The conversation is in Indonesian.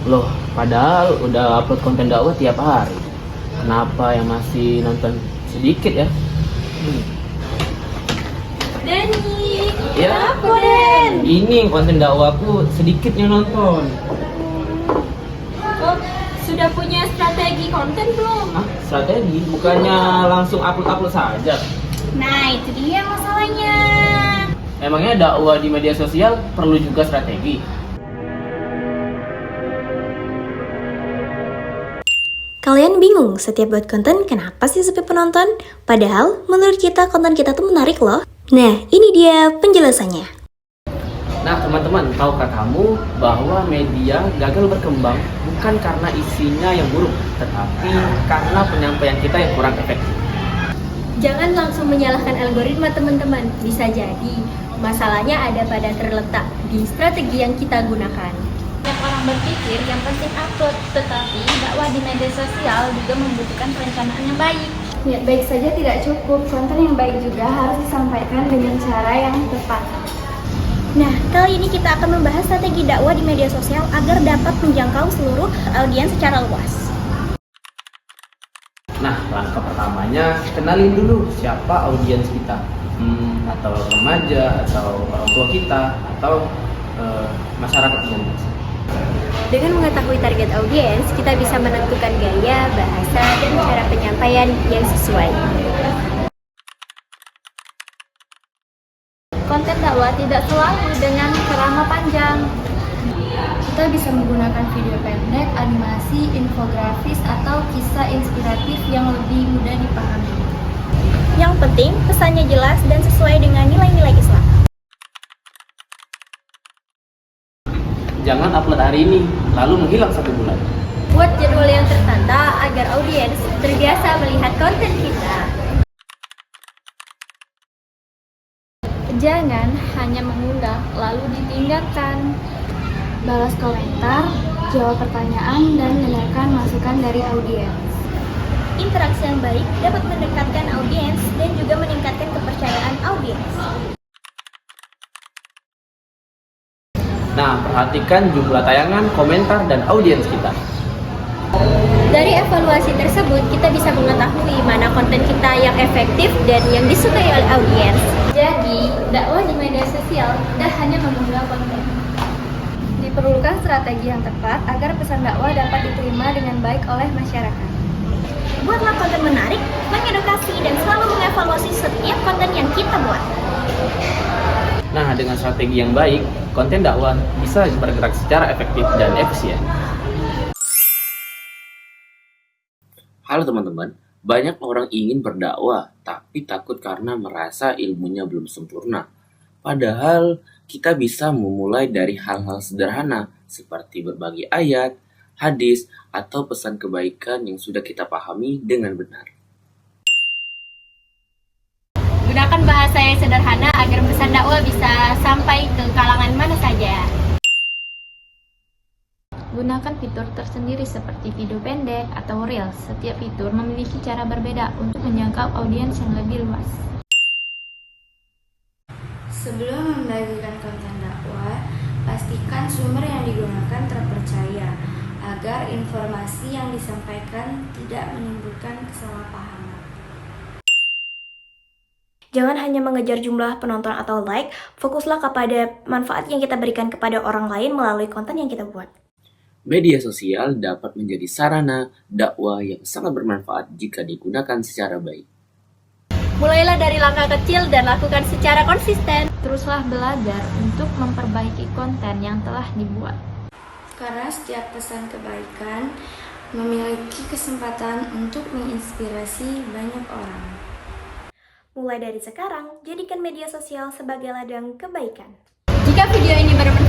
Loh, padahal udah upload konten dakwah tiap hari. Kenapa yang masih nonton sedikit ya? Dani, Ya, kenapa Den? ini konten dakwahku sedikit yang nonton. Oh, sudah punya strategi konten belum? Hah? Strategi? Bukannya langsung upload-upload saja? Nah, itu dia masalahnya. Emangnya dakwah di media sosial perlu juga strategi? Kalian bingung setiap buat konten kenapa sih sepi penonton? Padahal menurut kita konten kita tuh menarik loh. Nah, ini dia penjelasannya. Nah teman-teman, tahukah kamu bahwa media gagal berkembang bukan karena isinya yang buruk, tetapi karena penyampaian kita yang kurang efektif. Jangan langsung menyalahkan algoritma teman-teman. Bisa jadi masalahnya ada pada terletak di strategi yang kita gunakan. Banyak orang berpikir yang penting upload, tetapi dakwah di media sosial juga membutuhkan perencanaan yang baik. Niat baik saja tidak cukup, konten yang baik juga harus disampaikan dengan cara yang tepat. Nah, kali ini kita akan membahas strategi dakwah di media sosial agar dapat menjangkau seluruh audiens secara luas. Nah, langkah pertamanya kenalin dulu siapa audiens kita, atau remaja, atau orang tua kita, atau masyarakat umum. Dengan mengetahui target audiens, kita bisa menentukan gaya, bahasa, dan cara penyampaian yang sesuai. Konten dakwah tidak selalu dengan ceramah panjang. Kita bisa menggunakan video pendek, animasi, infografis, atau kisah inspiratif yang lebih mudah dipahami. Yang penting, pesannya jelas dan sesuai dengan nilai-nilai Islam. Jangan upload hari ini, lalu menghilang 1 bulan. Buat jadwal yang tertata agar audiens terbiasa melihat konten kita. Jangan hanya mengunggah lalu ditinggalkan. Balas komentar, jawab pertanyaan, dan dengarkan masukan dari audiens. Interaksi yang baik dapat mendekatkan audiens dan juga meningkatkan kepercayaan audiens. Nah, perhatikan jumlah tayangan, komentar, dan audiens kita. Dari evaluasi tersebut, kita bisa mengetahui mana konten kita yang efektif dan yang disukai oleh audiens. Jadi, dakwah di media sosial tidak hanya mengunggah konten. Diperlukan strategi yang tepat agar pesan dakwah dapat diterima dengan baik oleh masyarakat. Buatlah konten menarik, mengedukasi, dan selalu mengevaluasi setiap konten yang kita buat. Nah, dengan strategi yang baik, konten dakwah bisa bergerak secara efektif dan efisien. Halo teman-teman, banyak orang ingin berdakwah, tapi takut karena merasa ilmunya belum sempurna. Padahal, kita bisa memulai dari hal-hal sederhana, seperti berbagi ayat, hadis, atau pesan kebaikan yang sudah kita pahami dengan benar. Gunakan bahasa yang sederhana agar pesan dakwah bisa sampai ke kalangan mana saja. Gunakan fitur tersendiri seperti video pendek atau reels. Setiap fitur memiliki cara berbeda untuk menjangkau audiens yang lebih luas. Sebelum membagikan konten dakwah, pastikan sumber yang digunakan terpercaya agar informasi yang disampaikan tidak menimbulkan kesalahpahaman. Jangan hanya mengejar jumlah penonton atau like, fokuslah kepada manfaat yang kita berikan kepada orang lain melalui konten yang kita buat. Media sosial dapat menjadi sarana dakwah yang sangat bermanfaat jika digunakan secara baik. Mulailah dari langkah kecil dan lakukan secara konsisten. Teruslah belajar untuk memperbaiki konten yang telah dibuat. Karena setiap pesan kebaikan memiliki kesempatan untuk menginspirasi banyak orang. Mulai dari sekarang, jadikan media sosial sebagai ladang kebaikan. Jika video ini bermanfaat,